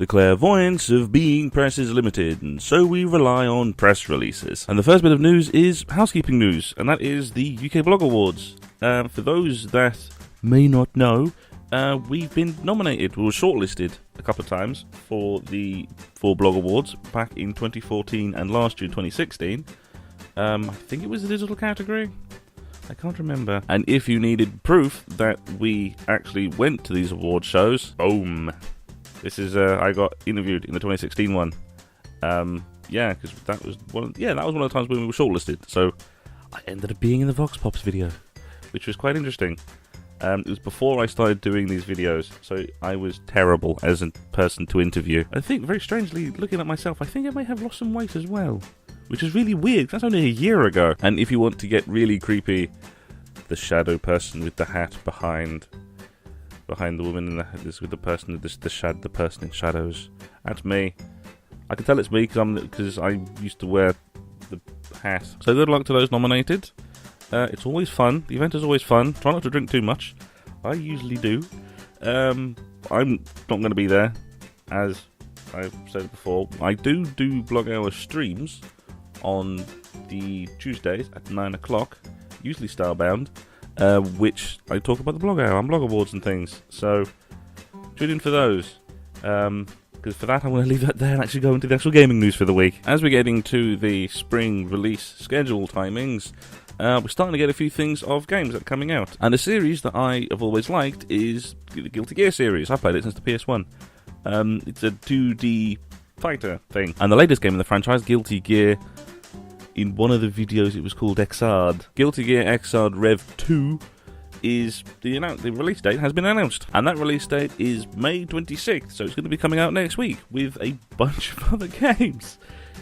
The clairvoyance of being press is limited, and so we rely on press releases. And the first bit of news is housekeeping news, and that is the UK Blog Awards. For those that may not know, we've been nominated, we were shortlisted a couple of times for the Blog Awards back in 2014 and last year 2016. I think it was the digital category. I can't remember. And if you needed proof that we actually went to these award shows, boom. This is I got interviewed in the 2016 one. Because that was one of the times when we were shortlisted. So I ended up being in the Vox Pops video, which was quite interesting. It was before I started doing these videos, so I was terrible as a person to interview. I think, very strangely, looking at myself, I think I may have lost some weight as well, which is really weird, 'cause that's only a year ago. And if you want to get really creepy, the shadow person with the hat behind the woman in the hat is with the person in shadows. That's me. I can tell it's me because I used to wear the hat. So good luck to those nominated. It's always fun. The event is always fun. Try not to drink too much. I usually do. I'm not going to be there, as I've said before. I do Blog Hour streams on the Tuesdays at 9 o'clock, usually stylebound, which I talk about the Blog Hour and Blog Awards and things. So tune in for those. Because for that, I'm going to leave that there and actually go into the actual gaming news for the week. As we're getting to the spring release schedule timings, we're starting to get a few things of games that are coming out. And a series that I have always liked is the Guilty Gear series. I've played it since the PS1. It's a 2D fighter thing. And the latest game in the franchise, Guilty Gear, in one of the videos it was called Xrd. Guilty Gear Xrd Rev 2 is the release date has been announced. And that release date is May 26th, so it's going to be coming out next week with a bunch of other games.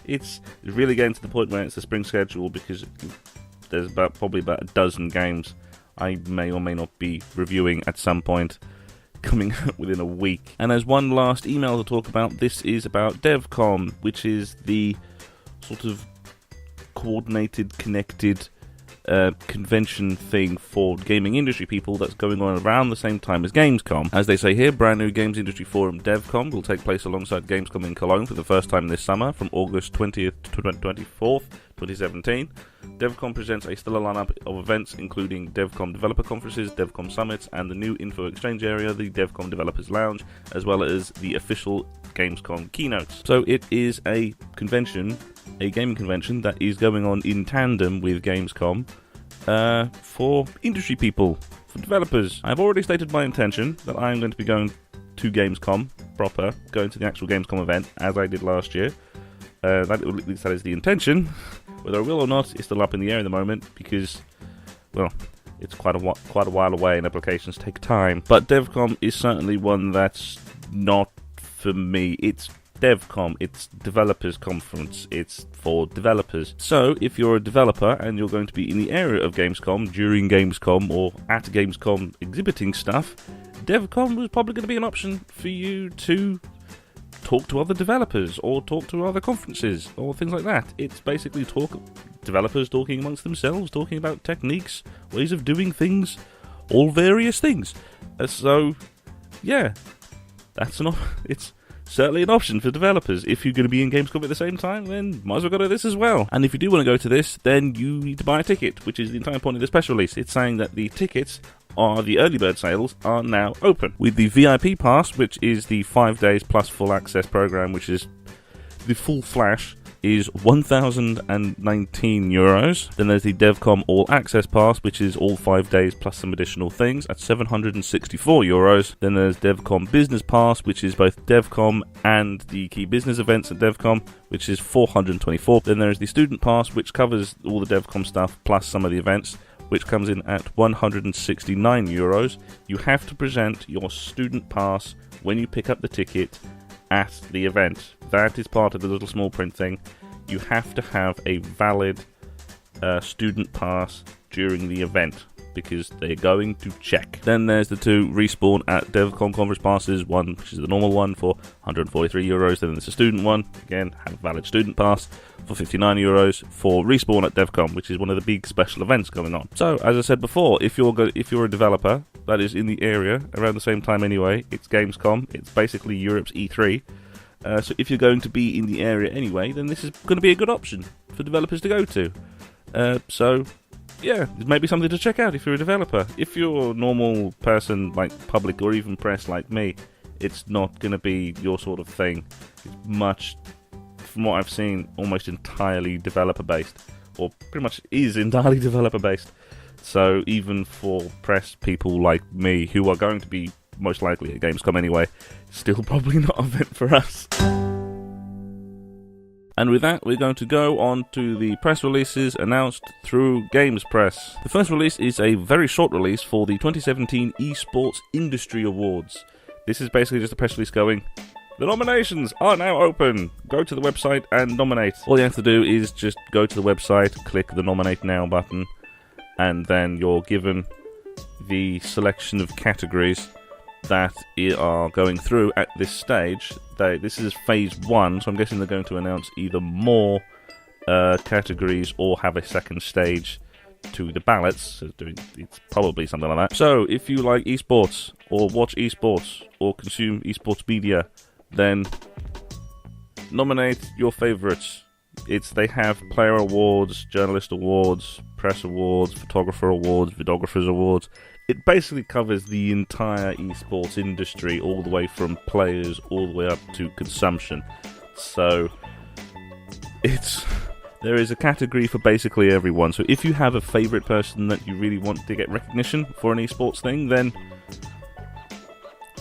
It's really getting to the point where it's the spring schedule, because there's probably about a dozen games I may or may not be reviewing at some point, coming out within a week. And as one last email to talk about, this is about Devcom, which is the sort of coordinated, connected convention thing for gaming industry people that's going on around the same time as Gamescom. As they say here, brand new games industry forum Devcom will take place alongside Gamescom in Cologne for the first time this summer from August 20th to 24th, 2017. Devcom presents a stellar lineup of events including Devcom developer conferences, Devcom summits, and the new info exchange area, the Devcom Developers Lounge, as well as the official Gamescom keynotes. So it is a convention, a gaming convention that is going on in tandem with Gamescom for industry people, for developers. I've already stated my intention that I am going to be going to Gamescom proper, going to the actual Gamescom event as I did last year. At least that is the intention. Whether I will or not is still up in the air at the moment, because, well, it's quite a while away and applications take time. But Devcom is certainly one that's not for me. It's Devcom, it's developers conference, it's for developers. So if you're a developer and you're going to be in the area of Gamescom, during Gamescom, or at Gamescom exhibiting stuff, Devcom was probably going to be an option for you to talk to other developers or talk to other conferences or things like that. It's basically developers talking amongst themselves, talking about techniques, ways of doing things, all various things. So yeah, it's certainly an option for developers. If you're going to be in Gamescom at the same time, then might as well go to this as well. And if you do want to go to this, then you need to buy a ticket, which is the entire point of the special release. It's saying that the tickets the early bird sales are now open. With the VIP pass, which is the 5 days plus full access program, which is the full flash, is €1,019. Then there's the Devcom All Access Pass, which is all 5 days plus some additional things, at €764. Then there's Devcom Business Pass, which is both Devcom and the key business events at Devcom, which is $424. Then there's the Student Pass, which covers all the Devcom stuff plus some of the events, which comes in at €169. You have to present your student pass when you pick up the ticket at the event. That is part of the little small print thing. You have to have a valid student pass during the event, because they're going to check. Then there's the two Respawn at Devcom conference passes, one which is the normal one for €143, then there's a student one, again, have a valid student pass for €59 for Respawn at Devcom, which is one of the big special events going on. So, as I said before, if you're a developer that is in the area around the same time anyway, it's Gamescom, it's basically Europe's E3, So if you're going to be in the area anyway, then this is going to be a good option for developers to go to. So yeah, it may be something to check out if you're a developer. If you're a normal person, like public or even press like me, it's not going to be your sort of thing. It's much, from what I've seen, almost entirely developer-based, or pretty much is entirely developer-based. So even for press people like me, who are going to be most likely at Gamescom anyway, still probably not a event for us. And with that, we're going to go on to the press releases announced through Games Press. The first release is a very short release for the 2017 Esports Industry Awards. This is basically just a press release going, the nominations are now open. Go to the website and nominate. All you have to do is just go to the website, click the Nominate Now button, and then you're given the selection of categories that are going through at this stage. This is phase 1, so I'm guessing they're going to announce either more categories or have a second stage to the ballots. So it's probably something like that. So if you like esports, or watch esports, or consume esports media, then nominate your favourites. They have player awards, journalist awards, press awards, photographer awards, videographers awards. It basically covers the entire esports industry, all the way from players all the way up to consumption. So there is a category for basically everyone. So if you have a favourite person that you really want to get recognition for an esports thing, then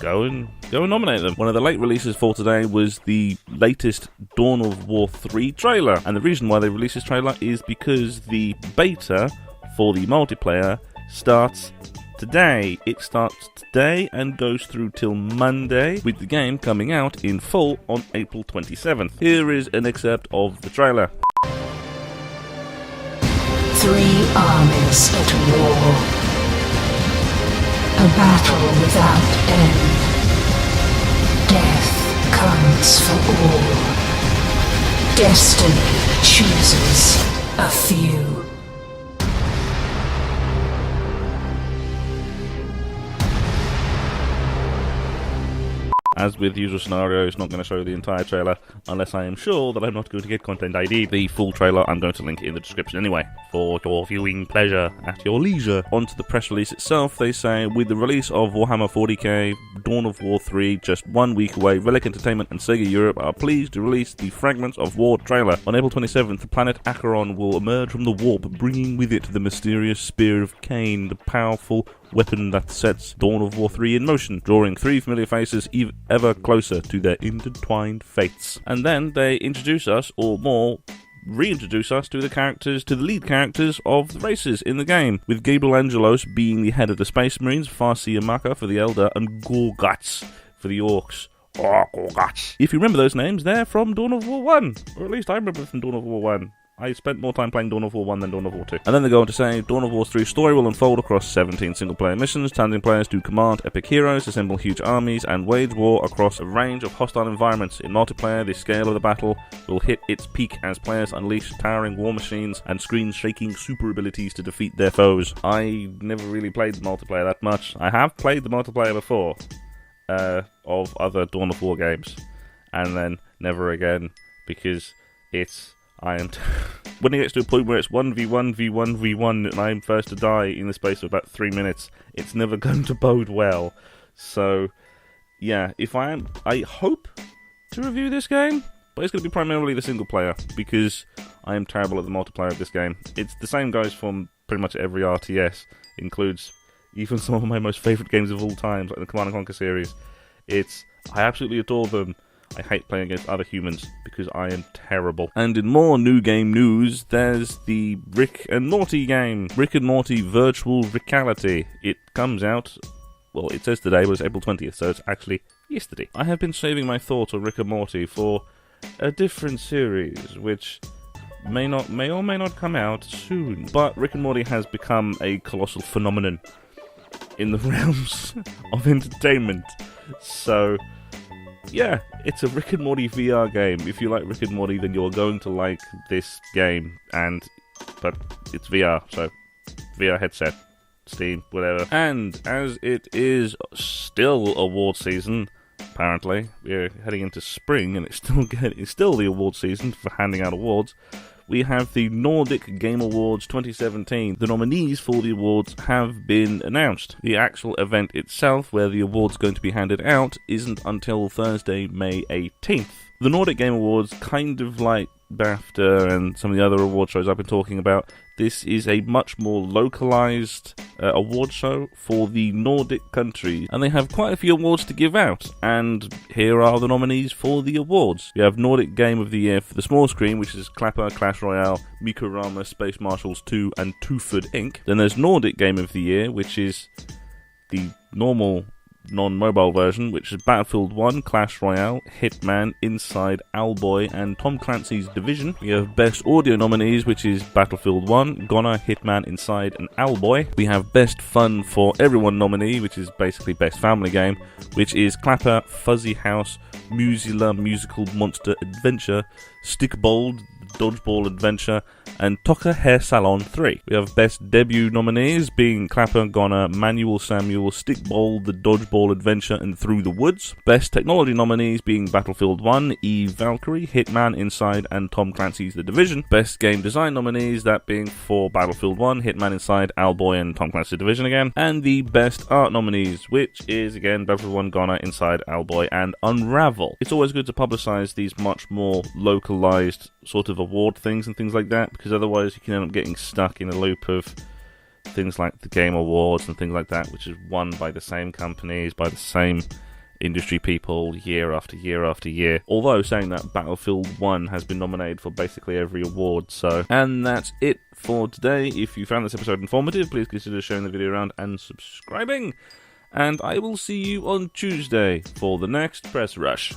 go and nominate them. One of the late releases for today was the latest Dawn of War 3 trailer. And the reason why they released this trailer is because the beta for the multiplayer starts today. It starts today and goes through till Monday, with the game coming out in full on April 27th. Here is an excerpt of the trailer. 3 armies at war. A battle without end. Death comes for all. Destiny chooses a few. As with usual scenario, it's not going to show the entire trailer unless I am sure that I'm not going to get content ID. The full trailer I'm going to link in the description anyway, for your viewing pleasure at your leisure. On to the press release itself, they say, with the release of Warhammer 40k, Dawn of War 3 just 1 week away, Relic Entertainment and Sega Europe are pleased to release the Fragments of War trailer. On April 27th, the planet Acheron will emerge from the warp, bringing with it the mysterious Spear of Cain, the powerful weapon that sets Dawn of War 3 in motion, drawing 3 familiar faces ever closer to their intertwined fates. And then they introduce us, or more, reintroduce us to the lead characters of the races in the game, with Gabriel Angelos being the head of the Space Marines, Farsi Amaka for the Elder, and Gorguts for the Orcs. Gorguts. If you remember those names, they're from Dawn of War 1, or at least I remember them from Dawn of War 1. I spent more time playing Dawn of War 1 than Dawn of War 2. And then they go on to say, Dawn of War 3's story will unfold across 17 single-player missions, challenging players to command epic heroes, assemble huge armies, and wage war across a range of hostile environments. In multiplayer, the scale of the battle will hit its peak as players unleash towering war machines and screen-shaking super abilities to defeat their foes. I never really played the multiplayer that much. I have played the multiplayer before, of other Dawn of War games, and then never again, because when it gets to a point where it's 1v1, v1, v1, and I'm first to die in the space of about 3 minutes, it's never going to bode well. So, yeah, I hope to review this game, but it's going to be primarily the single player, because I am terrible at the multiplayer of this game. It's the same guys from pretty much every RTS, includes even some of my most favourite games of all time, like the Command & Conquer series. I absolutely adore them. I hate playing against other humans because I am terrible. And in more new game news, there's the Rick and Morty game. Rick and Morty Virtual Reality. It comes out, well, it says today, but it's April 20th, so it's actually yesterday. I have been saving my thoughts on Rick and Morty for a different series, which may or may not come out soon. But Rick and Morty has become a colossal phenomenon in the realms of entertainment. So, yeah, it's a Rick and Morty VR game. If you like Rick and Morty, then you're going to like this game. But it's VR, so VR headset, Steam, whatever. And as it is still award season, apparently. We're heading into spring, and it's still the award season for handing out awards. We have the Nordic Game Awards 2017. The nominees for the awards have been announced. The actual event itself, where the awards are going to be handed out, isn't until Thursday, May 18th. The Nordic Game Awards, kind of like BAFTA and some of the other award shows I've been talking about, this is a much more localized award show for the Nordic countries, and they have quite a few awards to give out, and here are the nominees for the awards. We have Nordic Game of the Year for the small screen, which is Clapper, Clash Royale, Mikorama, Space Marshals 2, and Tuford Inc. Then there's Nordic Game of the Year, which is the normal non-mobile version, which is Battlefield 1, Clash Royale, Hitman, Inside, Owlboy, and Tom Clancy's Division. We have Best Audio nominees, which is Battlefield 1, Goner, Hitman, Inside, and Owlboy. We have Best Fun for Everyone nominee, which is basically Best Family Game, which is Clapper, Fuzzy House, Musula Musical Monster Adventure, Stickbold, Dodgeball Adventure, and Toka Hair Salon 3. We have Best Debut nominees being Clapper, Goner, Manuel Samuel, Stickball, The Dodgeball Adventure, and Through the Woods. Best Technology nominees being Battlefield 1, Eve Valkyrie, Hitman, Inside, and Tom Clancy's The Division. Best Game Design nominees, that being for Battlefield 1, Hitman, Inside, Owlboy, and Tom Clancy's Division again. And the Best Art nominees, which is again Battlefield 1, Goner, Inside, Owlboy, and Unravel. It's always good to publicize these much more localized sort of award things and things like that, because otherwise you can end up getting stuck in a loop of things like the Game Awards and things like that, which is won by the same companies, by the same industry people year after year after year. Although, saying that, Battlefield 1 has been nominated for basically every award, so... And that's it for today. If you found this episode informative, please consider sharing the video around and subscribing. And I will see you on Tuesday for the next Press Rush.